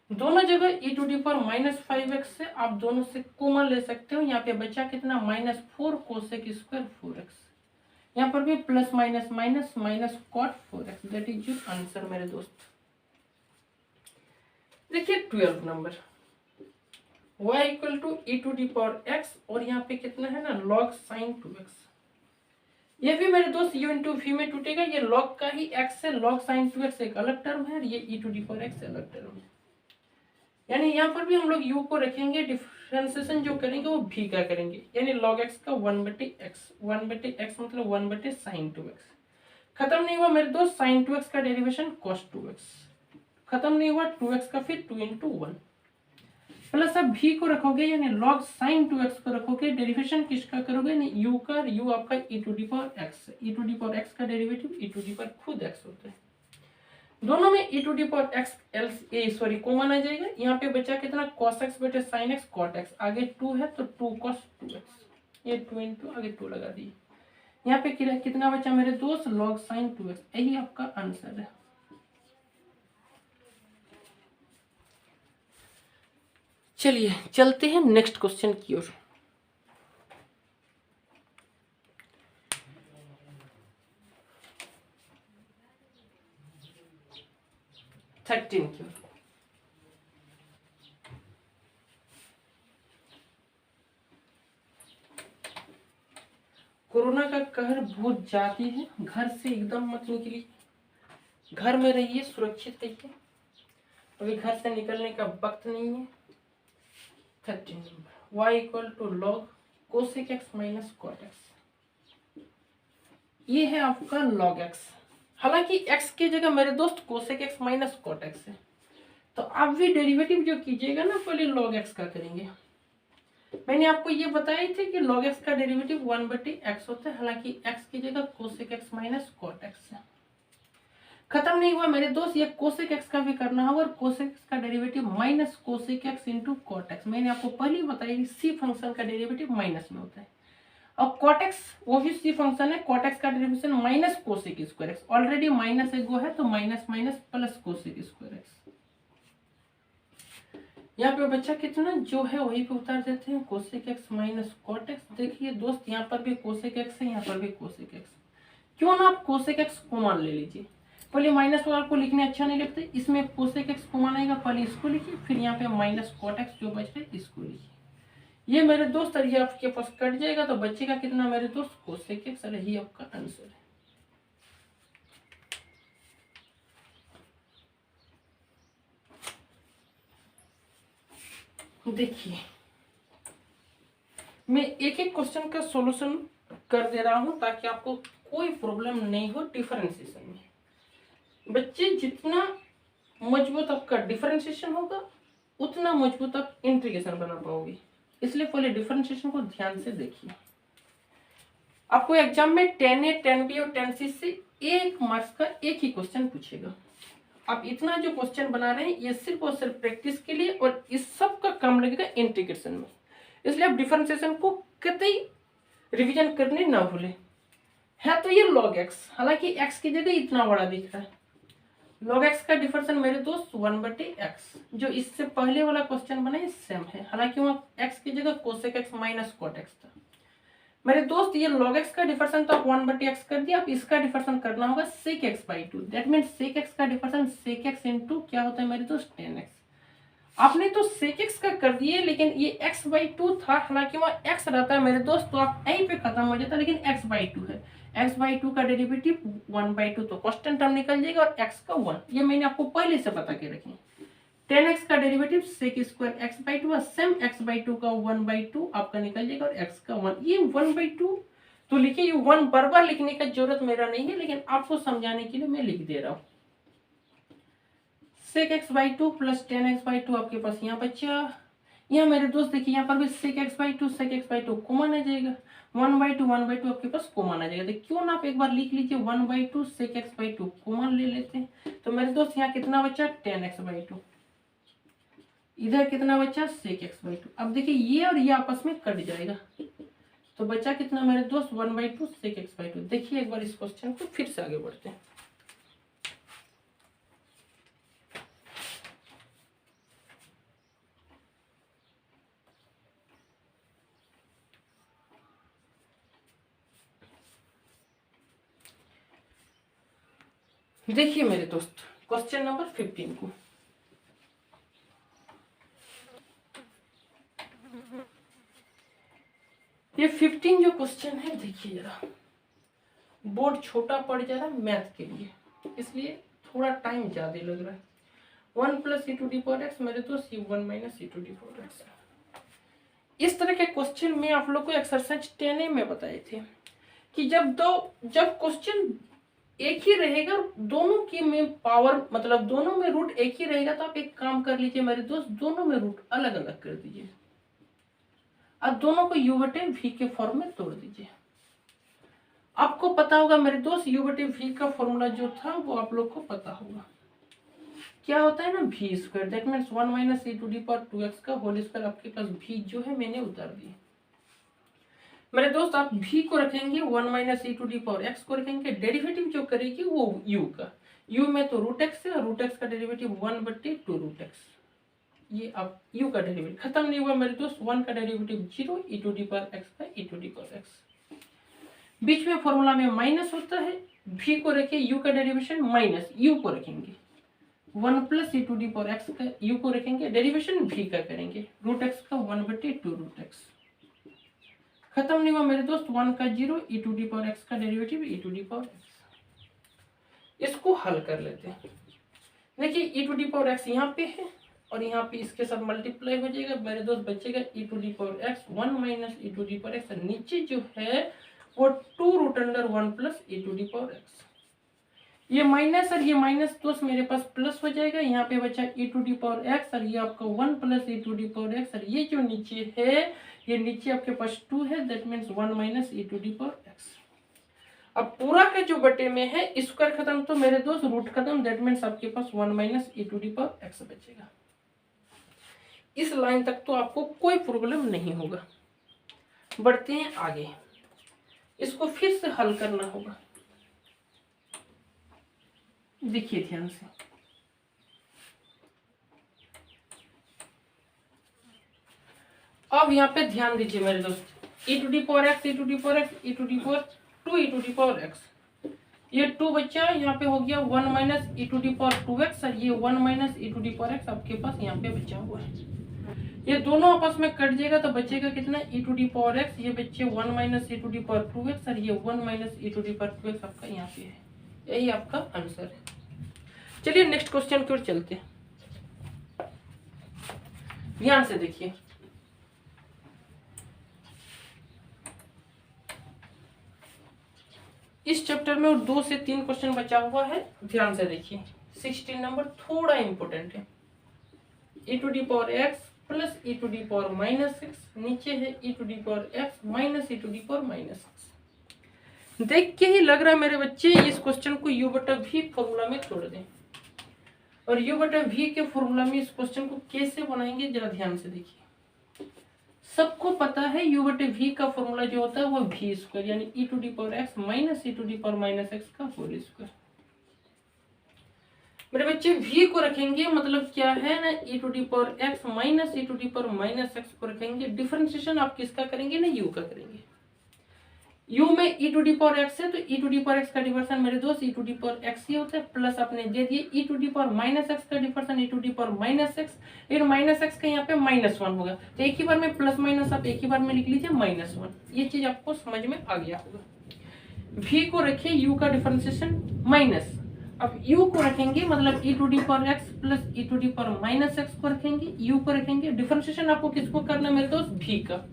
दोनों जगह e⁻−5x से आप दोनों से कॉमन ले सकते हो। यहाँ पे बचा कितना, -4 कोसेक स्क्वायर 4x, यहाँ पर भी plus minus minus minus cot 4x, that is your answer मेरे दोस्त। देखिए 12 number, y equal to e⁻x, और यहाँ पे कितना है ना, log sin 2x। ये भी मेरे दोस्त u इंटू वी में टूटेगा, ये log का ही x है, log sin 2x एक अलग टर्म है, ये e⁻x अलग टर्म है। यानी यहाँ पर भी हम लोग u को रखेंगे, डिफरेंशिएशन जो करेंगे वो v का करेंगे, यानी log x का 1/x मतलब 1/sin 2x। खत्म नहीं हुआ मेरे दोस्त, sin 2x का डेरिवेशन cos 2x। खत्म नहीं हुआ, 2x का फिर 2 इंटू 1 प्लस अब v को रखोगे यानी log sin 2x को रखोगे, डेरिवेशन किसका करोगे, u का, u आपका e⁻x का डेरिवेटिव e⁻ खुद x होता है। दोनों में e to the power x common आ जाएगा। यहाँ पे बचा कितना cos x बटे sin x cot x, आगे 2 है तो 2 cos 2x, ये 2 इंटू आगे 2 लगा दिए। यहाँ पे कितना बचा मेरे दोस्त log sin 2x, यही आपका आंसर है। चलिए चलते हैं नेक्स्ट क्वेश्चन की ओर। थर्टीन की ओर। कोरोना का कहर बहुत जाती है, घर से एकदम मत निकलिए, घर में रहिए, सुरक्षित रहिए, अभी घर से निकलने का वक्त नहीं है। 13 number y equal to log cosec x minus cot x, ये है आपका log x। हालांकि x की जगह मेरे दोस्त cosec x minus cot x है, तो आप भी डेरिवेटिव जो कीजिएगा ना पहले log x का करेंगे। मैंने आपको ये बताया थे कि log x का डेरिवेटिव 1/x होता है, हालांकि x की जगह cosec x minus cot x है। खत्म नहीं हुआ मेरे दोस्त, ये कोसेक x का भी करना होगा, और कोसेक x का derivative minus cosec x into cot x। मैंने आपको पहले ही बताया कि सी फंक्शन का डेरिवेटिव माइनस में होता है, और कॉट x वो भी सी फंक्शन है, कॉट x का derivation minus cosec square x, already minus एक गो है तो minus minus plus cosec square x। यहाँ पे बच्चा कितना जो है वही पे उतार देते हैं, cosec x minus cot x। देखिए दोस्त यहाँ पर भी कोसेक x है, यहाँ पर भी कोसेक x, क्यों ना आप कोसेक x कॉमन ले लीजिए। पहले माइनस वाला को लिखने अच्छा नहीं लगता, इसमें कोसेक x कॉमन आएगा, पहले इसको लिखिए, फिर यहाँ पे माइनस कॉट x जो बच रहा है इसको लिखिए। ये मेरे दोस्त ये आपके पास कट जाएगा तो बचेगा कितना मेरे दोस्त कोसेक x, और यही आपका आंसर है। देखिए मैं एक एक क्वेश्चन का सॉल्यूशन कर दे रहा हूं ताकि आपको कोई प्रॉब्लम नहीं हो डिफरेंशिएशन में। बच्चे जितना मजबूत आपका डिफरेंशिएशन होगा उतना मजबूत आप इंटीग्रेशन बना पाओगे, इसलिए पहले डिफरेंशिएशन को ध्यान से देखिए। आपको एग्जाम में 10A 10B और 10C से एक मार्क्स का एक ही क्वेश्चन पूछेगा। आप इतना जो क्वेश्चन बना रहे हैं ये सिर्फ और सिर्फ प्रैक्टिस के लिए, और इस सब का काम लगेगा इंटीग्रेशन में, इसलिए आप डिफरेंशिएशन को कतई रिवीजन करने ना भूलें। है तो ये log x, हालांकि x की जगह इतना बड़ा दिख रहा है, log x का डिफरेंशिएशन मेरे दोस्त 1/x, जो इससे पहले वाला क्वेश्चन बना है सेम है, हालांकि वहाँ x की जगह cosec x minus cot x था। मेरे दोस्त ये log x का डिफरेंशिएशन तो आप 1/x कर दिया, आप इसका डिफरेंशिएशन करना होगा sec x/2, that means sec x का डिफरेंशिएशन sec x इनटू क्या होता है मेरे दोस्त 10x। आपने तो sec x का कर दिए, लेकिन ये x/2 था, हालांकि वहाँ x रहता है मेरे दोस्त तो आप यहीं पे खत्म हो जाता, लेकिन x/2 है, x/2 का डेरिवेटिव 1/2 तो कांस्टेंट टर्म निकल जाएगा, और x का 1, ये मैंने आपको पहले से बता के रखी। 10x का डेरिवेटिव sec स्क्वायर x/2 है, सेम x/2 का 1/2 आपका निकल जाएगा, और x का 1, ये 1/2 तो लिखिए, ये 1 बार लिखने का जरूरत मेरा नहीं है, लेकिन आपको समझाने के लिए मैं लिख दे रहा हूँ। sec x/2 प्लस 10x/2 आपके पास यहाँ बचा। यहाँ मेरे दोस्त देखिए यहाँ पर भी sec x/2 कॉमन आ जाएगा, 1/2 आपके पास कॉमन आ जाएगा, तो क्यों ना आप एक बार लिख लीजिए 1/2 sec x/2 कॉमन ले लेते हैं। तो मेरे दोस्त यहाँ कितना बचा 10x/2, इधर कितना बचा sec x/2। अब देखिए ये और ये आपस में कट जाएगा, तो बचा कितना मेरे दोस्त 1/2 sec x/2। देखिए एक बार इस क्वेश्चन को फिर से आगे बढ़ते हैं। देखिए मेरे दोस्त क्वेश्चन नंबर 15 को, ये 15 जो क्वेश्चन है देखिए जरा, बोर्ड छोटा पड़ जा रहा है मैथ के लिए, इसलिए थोड़ा टाइम ज्यादा लग रहा है। 1 plus e to the power x मेरे तो c1 minus e to the power x। इस तरह के क्वेश्चन में आप लोग को एक्सरसाइज 10A में बताए थे कि जब क्वेश्चन एक ही रहेगा, दोनों की में पावर मतलब दोनों में रूट एक ही रहेगा, तो आप एक काम कर लीजिए मेरे दोस्त, दोनों में रूट अलग अलग कर दीजिए, अब दोनों को u/v के फॉर्म में तोड़ दीजिए। आपको पता होगा मेरे दोस्त u/v का फॉर्मूला जो था वो आप लोग को पता होगा, क्या होता है ना v square, that means 1 minus e to the power 2x का होल स्क्वायर आपके पास v जो है मैंने उतार दिया। मेरे दोस्त आप v को रखेंगे 1 minus e to the power x को रखेंगे, डेरिवेटिव जो करेगी वो u का, u में तो रूट एक्स है और रूट एक्स का डेरिवेटिव 1/2 रूट एक्स, ये आप u का डेरिवेटिव खत्म नहीं हुआ मेरे दोस्त, 1 का derivative 0 e to the power x का e to the power x, बीच में फॉर्मूला में माइनस होता है, v को रखे u का डेरिवेशन माइनस u को रखेंगे 1 plus e to the power x का u को रखेंगे, डेरिवेशन v का करेंगे रूट x का 1/2 रूट x, खत्म नहीं हुआ मेरे दोस्त, 1 का 0 e to the power x का derivative e to the power x। इसको हल कर लेते हैं। देखिए e to the power x यहाँ पे है और यहाँ पे इसके साथ मल्टीप्लाई हो जाएगा मेरे दोस्त, बचेगा e to the power x 1 minus e to the power x, नीचे जो है वो 2 root under 1 plus e to the power x, ये माइनस और ये माइनस दोस्त मेरे पास प्लस हो जाएगा, यहाँ पे बचा e to the power x और ये आपका 1 plus e to the power x, और ये जो नीचे है ये नीचे आपके पास 2 है, that means 1 minus e to the power x। अब पूरा का जो बटे में है स्क्वायर खत्म तो मेरे दोस्त रूट खत्म, दैट मीन्स आपके पास 1 minus e to the power x बचेगा। इस लाइन तक तो आपको कोई प्रॉब्लम नहीं होगा। बढ़ते हैं आगे, इसको फिर से हल करना होगा। देखिए ध्यान से, अब यहाँ पे ध्यान दीजिए मेरे दोस्त, e to the power x e to the power x e to the power 2 e to the power x, ये 2 बच्चा यहाँ पे हो गया 1 minus e to the power 2x और ये 1 minus e to the power x आपके पास यहाँ पे बचा हुआ है, ये दोनों आपस में कट जाएगा तो बचेगा कितना e to the power x, ये बच्चे 1 minus e to the power 2x और ये 1 minus e to the power 2x आपका यहाँ पे है, यही आपका आंसर है। चलिए नेक्स्ट क्वेश्चन की ओर चलते हैं, ध्यान से देखिए। इस चैप्टर में और 2 से 3 क्वेश्चन बचा हुआ है, ध्यान से देखिए। 16 नंबर थोड़ा इंपॉर्टेंट है, e to the power x plus e to the power minus x, नीचे है e to the power x minus e to the power minus x। देख के ही लग रहा है मेरे बच्चे इस क्वेश्चन को u बटा v फॉर्मूला में तोड़ दें, और u बटा v के फॉर्मूला में इस क्वेश्चन को कैसे बनाएंगे जरा ध्यान से देखिए। सबको पता है u बटे v का फॉर्मूला जो होता है वो v स्क्वायर यानी e to the power x minus e to the power minus x का होल स्क्वायर। मेरे बच्चे v को रखेंगे मतलब क्या है ना, e to the power x minus e to the power minus x को रखेंगे, डिफरेंशिएशन आप किसका करेंगे ना, u का करेंगे। u में e to the power x है तो e to the power x का डिफरेंशिएशन मेरे दोस्त e to the power x ही होता है, प्लस आपने दे दिए e to the power minus x का differentiation e to the power minus x, फिर माइनस x का यहाँ पे -1 होगा तो एक ही बार में प्लस माइनस आप एक ही बार में लिख लीजिए -1, ये चीज आपको समझ में आ गया होगा। v को रखिए u का डिफरेंशिएशन माइनस, अब u को रखेंगे मतलब e to the power x plus e to the power minus x को रखेंगे, u को रखेंगे, डिफरेंशिएशन आपको किसको करना है मेरे दोस्त, v का,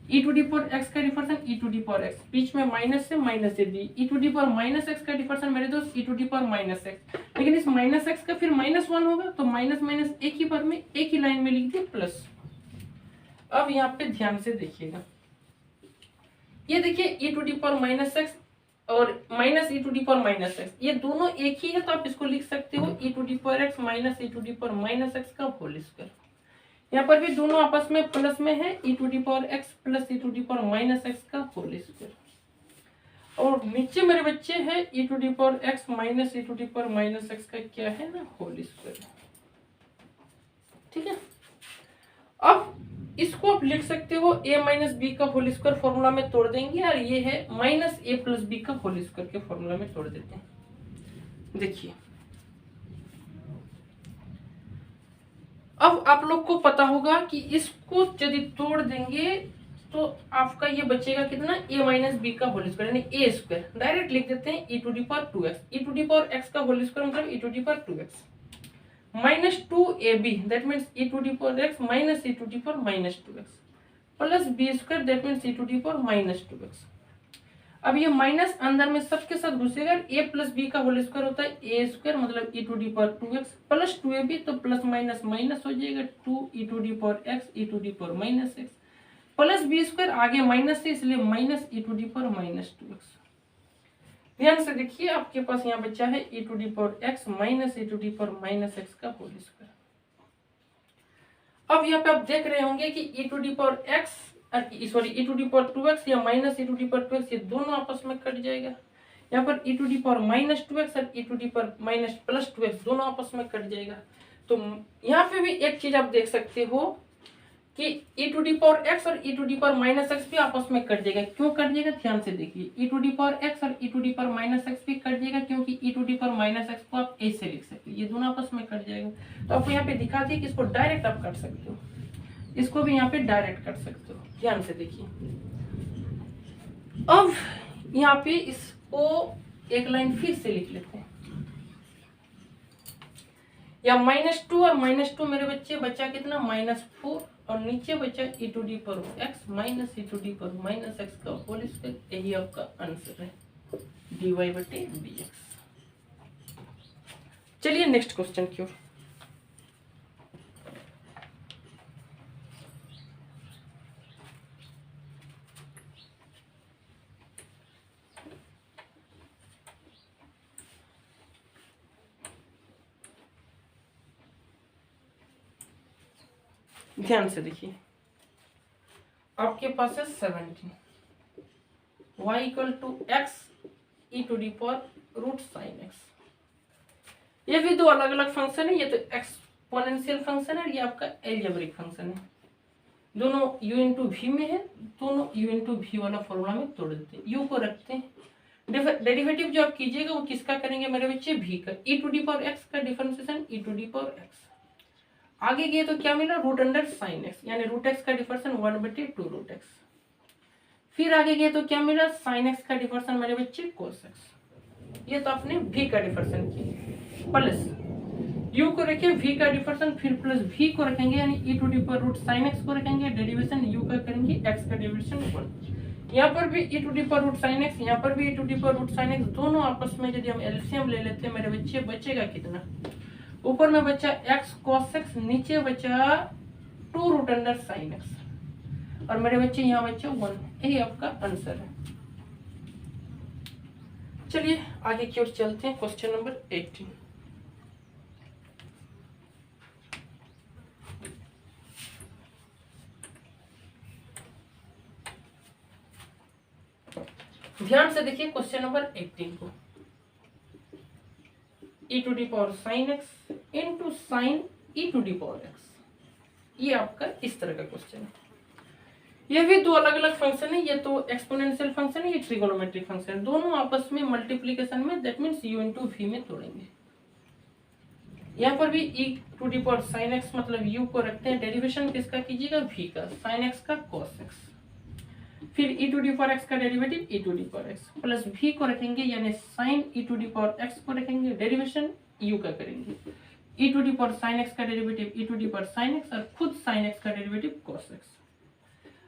e to the power x का differentiation e to the power x, बीच में माइनस से माइनस दे दी, e to the power minus x का डिफरेंशिएशन मेरे दोस्त e to the power minus x, लेकिन इस माइनस x का फिर -1 होगा तो माइनस माइनस एक ही बार में एक ही लाइन में लिख दिए प्लस। अब यहाँ पे ध्यान से देखिएगा, ये देखिए e to the power minus x और minus e to the power minus x, ये दोनों एक ही है तो आप इसको लिख सकते हो e to the power x minus e to the power minus x का होल स्क्वायर। यहाँ पर भी दोनों आपस में प्लस में है e to the power x plus e to the power minus x का होल स्क्वायर, और नीचे मेरे बच्चे है e to the power x minus e to the power minus x का क्या है ना होल स्क्वायर। ठीक है, अब इसको आप लिख सकते हो a माइनस बी का होल स्क्वायर फॉर्मूला में तोड़ देंगे, और ये है माइनस a प्लस बी का होल स्क्वायर के फॉर्मूला में तोड़ देते हैं। देखिए अब आप लोग को पता होगा कि इसको यदि तोड़ देंगे तो आपका ये बचेगा कितना, a माइनस बी का होल स्क्वायर यानी a स्क्वायर, डायरेक्ट लिख देते हैं e to the power 2x, e to the power x का होल स्क्वायर मतलब e to the power 2x minus 2ab, that means e to the power x minus e to the power minus 2x plus b square, that means e to the power minus 2x। अब ये minus अंदर में सबके साथ घुसेगा, a plus b का whole square होता है a square मतलब e to the power 2x plus 2ab, तो प्लस माइनस माइनस हो जाएगा 2 e to the power x e to the power minus x plus b square, आगे minus है इसलिए minus e to the power minus 2x ध्यान से देखिए, आपके पास यहाँ बच्चा है e to the power x minus e to the power minus x का होल स्क्वायर। अब यहाँ पे आप देख रहे होंगे कि e to the power x sorry e to the power 2x या minus e to the power 2x ये दोनों आपस में कट जाएगा। यहाँ पर e to the power minus 2x और e to the power minus plus 2x दोनों आपस में कट जाएगा। तो यहाँ पे भी एक चीज आप देख सकते हो कि e to the power x और e to the power minus x भी आपस में कट जाएगा। क्यों कट जाएगा, ध्यान से देखिए, e to the power x और e to the power minus x भी कट जाएगा, क्योंकि e to the power minus x को आप ऐसे लिख सकते हो, ये दोनों आपस में कट जाएगा। तो आपको यहाँ पे दिखा दिए कि इसको डायरेक्ट आप कर सकते हो, इसको भी यहाँ पे डायरेक्ट कर सकते हो। ध्यान से देखिए, अब यहाँ पे इसको एक लाइन फिर से लिख लेते हैं, या -2 और -2 मेरे बच्चे बचा कितना, -4, और नीचे बचा e to the power x minus e to the power minus x का होल स्क्वायर। यही आपका आंसर है dy/dx। चलिए नेक्स्ट क्वेश्चन की ओर। ध्यान से देखिए, आपके पास है 17 y equal to x e to the power root sine x। ये भी दो अलग अलग फंक्शन है, ये तो एक्सपोनेंशियल फंक्शन है, ये आपका एलजेब्रिक फंक्शन है। दोनों u इंटू वी में है, दोनों u इंटू वी वाला फॉर्मूला में तोड़ देते हैं, u को रखते हैं। डेरिवेटिव जो आप कीजिएगा वो किसका करेंगे मेरे बच्चे, v का। e to the power x का differentiation e to the power x। आगे गए तो क्या मिला, रूट अंडर साइन x, यानी रूट x का डिफरेंशिएशन 1/2 रूट x। फिर आगे गए तो क्या मिला, साइन x का डिफरेंशिएशन मेरे बच्चे कोस x। ये तो आपने v का डिफरेंशिएशन किया, प्लस u को रखे v का डिफरेंशिएशन, फिर प्लस v को रखेंगे, यानी e to the power root sine x को रखेंगे, डेरिवेशन u का करेंगे, x का डेरिवेशन 1। यहाँ पर भी e to the power root sine x, यहाँ पर भी e to the power root sine x, दोनों आपस में यदि हम एलसीएम ले लेते हैं मेरे बच्चे, बचेगा कितना, ऊपर में बचा x cos x, नीचे बचा 2 रूट अंडर साइन x, और मेरे बच्चे यहाँ बच्चे 1। यही आपका आंसर है। चलिए आगे की ओर चलते हैं, क्वेश्चन नंबर 18। ध्यान से देखिए क्वेश्चन नंबर 18 को, e to the power sine x into sine e to the power x। ये आपका इस तरह का क्वेश्चन है। ये भी दो अलग अलग फंक्शन है, ये तो एक्सपोनेंशियल फंक्शन है, ये ट्रिगोनोमेट्रिक फंक्शन है, दोनों आपस में मल्टीप्लिकेशन में, that means u into v में तोड़ेंगे। यहाँ पर भी e to the power sine x मतलब u को रखते हैं, डेरिवेशन किसका कीजिएगा, v का, साइन x का cos x, फिर e to the power x का derivative e to the power x, plus v को रखेंगे, यानी sine e to the power x को रखेंगे, डेरिवेशन u का करेंगे, e to the power sine x का derivative e to the power sine x, और खुद साइन x का डेरिवेटिव cos x।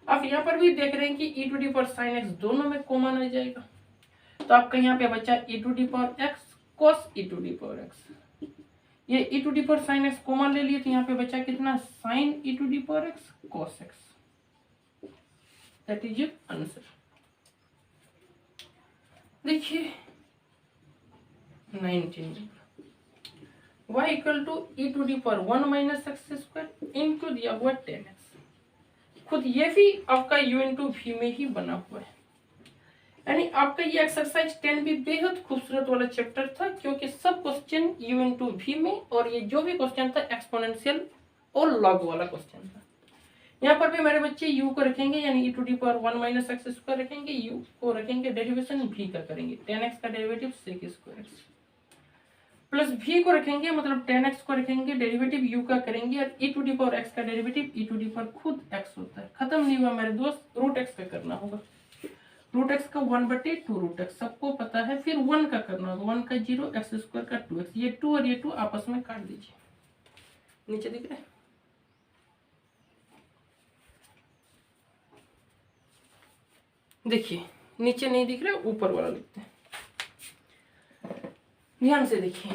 आप यहाँ पर भी देख रहे हैं कि e to the power sine x दोनों में कॉमन आ जाएगा, तो आपका यहाँ पे बचा e to the power x cos e to the power x। ये e to the power sine x common ले लिए, तो यहाँ पे बचा कितना, sine e to the power x cos x। That is your answer. देखिए 19 y equal to e to the power 1 minus x square into दिया हुआ 10x। खुद ये भी आपका u इंटू वी में ही बना हुआ है, यानी आपका ये एक्सरसाइज 10 भी बेहद खूबसूरत वाला चैप्टर था, क्योंकि सब क्वेश्चन u इंटू वी में, और ये जो भी क्वेश्चन था एक्सपोनेंशियल और लॉग वाला क्वेश्चन था। यहाँ पर भी मेरे बच्चे u को रखेंगे, यानी e to the power 1 minus x square रखेंगे, u को रखेंगे, डेरिवेशन v का करेंगे, 10x का derivative sec square x, plus v को रखेंगे, मतलब 10x को रखेंगे, डेरिवेटिव u का करेंगे, और e to the power x का derivative e to the power खुद x होता है। खत्म नहीं हुआ मेरे दोस्त, रूट x का करना होगा, रूट x का 1/2 रूट x सबको पता है, फिर 1 का करना होगा, 1 का 0, x स्क्वायर का 2x, ये 2 और ये 2 आपस में काट दीजिए। नीचे दिख रहा है, देखिए नीचे नहीं दिख रहा, ऊपर वाला लिखते हैं। ध्यान से देखिए,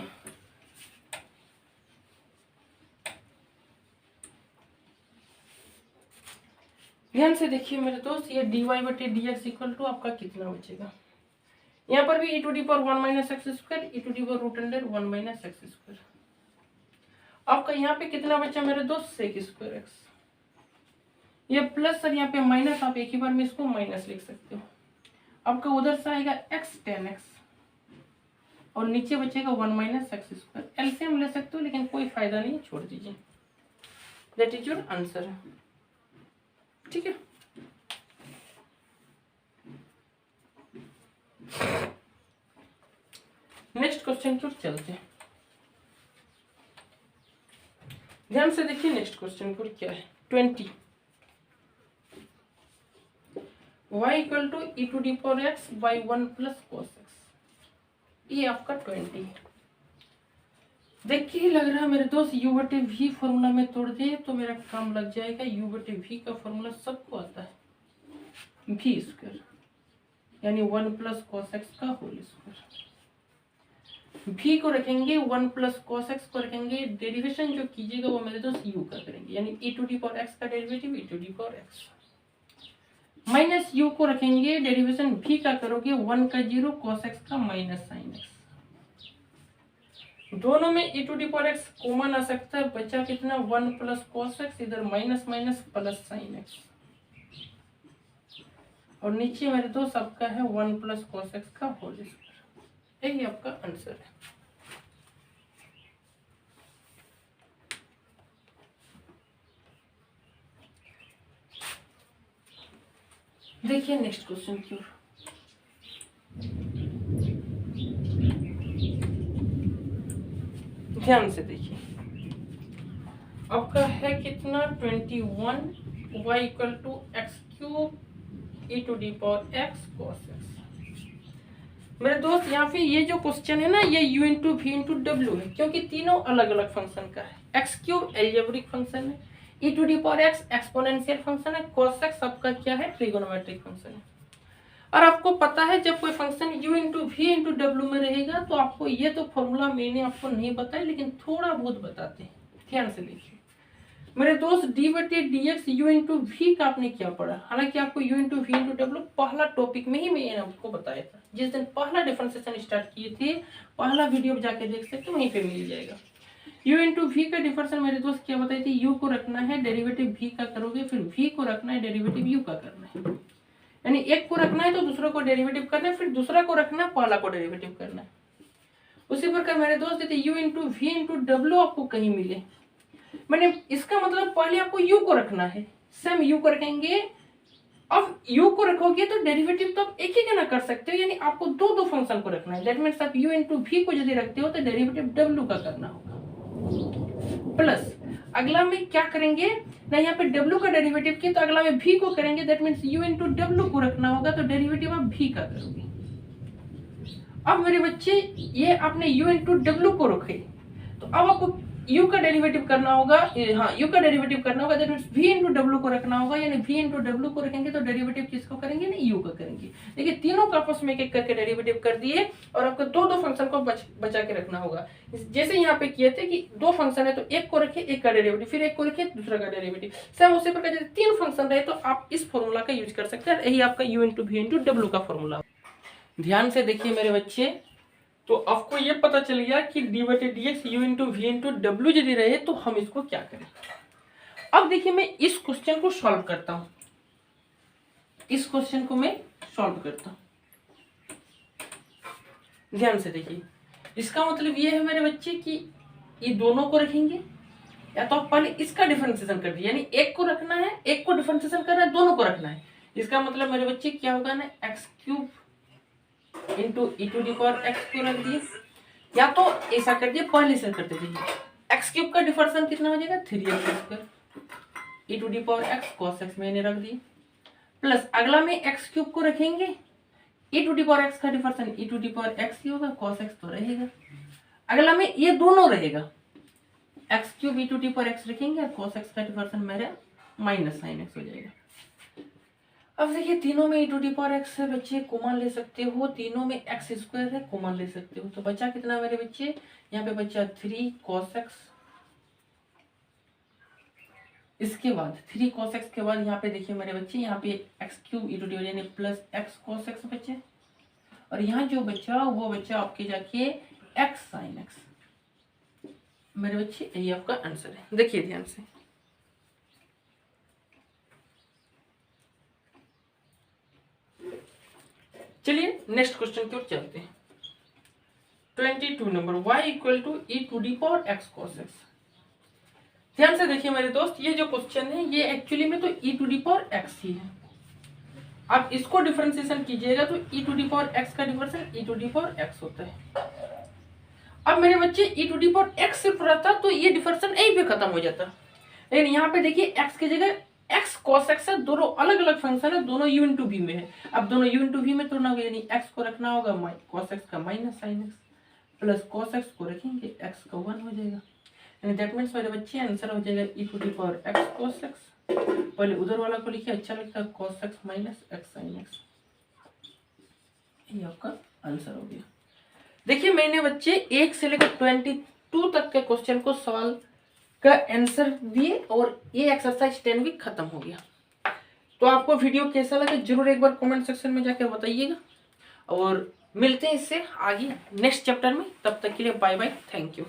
ध्यान से देखिए मेरे दोस्त, ये dy/dx इक्वल टू आपका कितना बचेगा, यहाँ पर भी e to the power 1 minus x square e to the power root under 1 minus x square. आपका यहाँ पे कितना बचा मेरे दोस्त सेक स्क्वायर एक्स, ये प्लस और यहाँ पे माइनस, आप एक ही बार में इसको माइनस लिख सकते हो। आपका उधर से आएगा एक्स टेन एक्स और नीचे बचेगा 1 माइनस एक्स स्क्वायर। एलसीएम ले सकते हो लेकिन कोई फायदा नहीं, छोड़ दीजिए। दैट इज योर आंसर, ठीक है। नेक्स्ट क्वेश्चन की ओर चलते हैं। ध्यान से देखिए नेक्स्ट क्वेश्चन की ओर क्या है। 20 y equal to e to the power x by 1 plus cos x, ये आपका 20। देखिए लग रहा है मेरे दोस्त u बटे v फॉर्मूला में तोड़ दे तो मेरा काम लग जाएगा। u बटे v का फॉर्मूला सबको आता है, v स्क्वायर यानी 1 प्लस कॉस एक्स का होल स्क्वायर। v को रखेंगे 1 प्लस कॉस एक्स को रखेंगे, डेरिवेशन जो कीजिएगा वो मेरे दोस्त u का करेंगे, यानी e to the power x का derivative e to the power x minus u को रखेंगे, डेरिवेशन v का करोगे 1 का 0 कॉस एक्स का माइनस साइन एक्स। दोनों में e to the power x common आ सकता है, बचा कितना 1 प्लस कॉस एक्स, इधर minus minus plus sine x और नीचे मेरे दोस्त आपका है 1 प्लस कॉस एक्स का होल स्क्वायर। यही आपका आंसर है। देखिए नेक्स्ट क्वेश्चन की ओर। ध्यान से देखिए, आपका है कितना 21 y equal to x cube e to the power x cos x. मेरे दोस्त यहाँ पे ये जो क्वेश्चन है ना, ये u इंटू वी इंटू डब्ल्यू है, क्योंकि तीनों अलग अलग फंक्शन का है। एक्स क्यूब एल्जेब्रिक फंक्शन है, e to the power x exponential function है, कॉस एक्स आपका क्या है ट्रिगोनोमेट्रिक फंक्शन है। और आपको पता है जब कोई function u into v into डब्ल्यू में रहेगा तो आपको ये तो फॉर्मूला मैंने आपको नहीं बताया लेकिन थोड़ा बहुत बताते हैं। ध्यान से देखिए मेरे दोस्त, डी बटे d x u into v का आपने क्या पढ़ा, हालांकि आपको u इंटू वी इंटू डब्ल्यू पहला टॉपिक में ही मैंने आपको बताया था, जिस दिन पहला डिफरेंशिएशन स्टार्ट किए थे, पहला वीडियो जाके देख सकते हो, वहीं पे मिल जाएगा। u इंटू वी का डिफरेंशिएशन मेरे दोस्त क्या बताई थी, u को रखना है डेरिवेटिव v का करोगे, फिर v को रखना है डेरिवेटिव u का करना है, यानी एक को रखना है तो दूसरे को डेरिवेटिव करना है, फिर दूसरा को रखना है पहला को डेरिवेटिव करना है। उसी प्रकार मेरे दोस्त यदि u इंटू वी इंटू डब्ल्यू आपको कहीं मिले, मैंने इसका मतलब पहले आपको u को रखना है, सेम u को रखेंगे। अब u को रखोगे तो डेरिवेटिव तो आप एक ही का ना कर सकते हो, यानी आपको दो दो फंक्शन को रखना है। दैट मींस आप u इंटू वी को यदि रखते हो तो डेरिवेटिव w का करना होगा। प्लस अगला में क्या करेंगे ना, यहाँ पे w का डेरिवेटिव किया तो अगला में v को करेंगे, that means u into W को रखना होगा तो डेरिवेटिव आप v का करोगे। अब मेरे बच्चे ये आपने u इंटू डब्ल्यू को रखे तो अब आपको u का डेरिवेटिव करना होगा, हाँ u का डेरिवेटिव करना होगा, that means v into W को रखना होगा, यानी v इंटू डब्ल्यू को रखेंगे तो डेरिवेटिव किसको करेंगे ना u का करेंगे। देखिए तीनों का आपस में एक एक करके डेरिवेटिव कर दिए और आपको दो दो फंक्शन को बचा के रखना होगा। जैसे यहाँ पे किए थे कि दो फंक्शन है तो एक को रखे एक का डेरिवेटिव, फिर एक को रखे दूसरा का डेरिवेटिव, सेम उसी प्रकार जैसे तीन फंक्शन रहे तो आप इस फॉर्मूला का यूज कर सकते हैं। यही आपका u इंटू वी इंटू डब्ल्यू का फॉर्मूला। ध्यान से देखिए मेरे बच्चे, तो आपको ये पता चल गया कि डी बटे d x u into v into डब्ल्यू यदि रहे तो हम इसको क्या करें। अब देखिए मैं इस क्वेश्चन को सॉल्व करता हूं, इस क्वेश्चन को मैं सॉल्व करता हूं। ध्यान से देखिए, इसका मतलब ये है मेरे बच्चे कि ये दोनों को रखेंगे, या तो आप पहले इसका डिफरेंशिएशन कर दिए, यानी एक को रखना है, एक को डिफरेंशिएशन करना है, दोनों को रखना है। इसका मतलब मेरे बच्चे क्या होगा ना, x cube into e to the power x को रख दिए, या तो ऐसा कर दिए पहले से करते जाइए। एक्स क्यूब का डिफरेंशिएशन कितना हो जाएगा 3x e to the power x cos x मैंने रख दी, प्लस अगला में एक्स क्यूब को रखेंगे, e to the power x का differentiation e to the power x ही होगा, कॉस एक्स तो रहेगा। अगला में ये दोनों रहेगा, x cube e to the power x रखेंगे और कॉस एक्स का डिफरेंशिएशन मेरा माइनस साइन एक्स हो जाएगा। अब देखिए तीनों में e to the power x है बच्चे, कॉमन ले सकते हो, तीनों में एक्स स्क्वायर है कॉमन ले सकते हो, तो बचा कितना मेरे बच्चे, यहाँ पे बचा 3 cos x, इसके बाद 3 cos x के बाद यहाँ पे देखिए मेरे बच्चे, यहाँ पे x cube e to the यानी प्लस एक्स cos x बचे, और यहाँ जो बच्चा वो बच्चा आपके जाके x sin x। मेरे बच्चे यही आपका आंसर है, देखिए ध्यान से। चलिए नेक्स्ट क्वेश्चन की ओर चलते हैं। 22 नंबर, y equal to e to the power x cos x। ध्यान से देखिए मेरे दोस्त, ये जो क्वेश्चन है ये एक्चुअली में तो e to the power x ही है। आप इसको डिफरेंशिएशन कीजिएगा तो e to the power x का differentiation e to the power x होता है। अब मेरे बच्चे e to the power x सिर्फ रहता तो ये डिफरेंशिएशन यहीं पे खत्म हो जाता, लेकिन यहाँ पे देखिए x की जगह x cos x है, दोनों अलग अलग फंक्शन है, दोनों u इंटू वी में है। अब दोनों u इंटू वी में तो ना होगा, यानी x को रखना होगा cos x का minus sin x, plus cos x को रखेंगे x का 1 हो जाएगा, यानी दैट मीन्स मेरे बच्चे आंसर हो जाएगा e to the power x cos x। पहले उधर वाला को लिखिए, अच्छा लगता है cos x minus x sin x, ये आपका आंसर हो गया। देखिए मैंने बच्चे 1 से लेकर 22 तक के क्वेश्चन को सॉल्व का आंसर दिए और ये एक्सरसाइज 10 भी खत्म हो गया। तो आपको वीडियो कैसा लगा जरूर एक बार कमेंट सेक्शन में जाकर बताइएगा, और मिलते हैं इससे आगे नेक्स्ट चैप्टर में। तब तक के लिए बाय बाय, थैंक यू।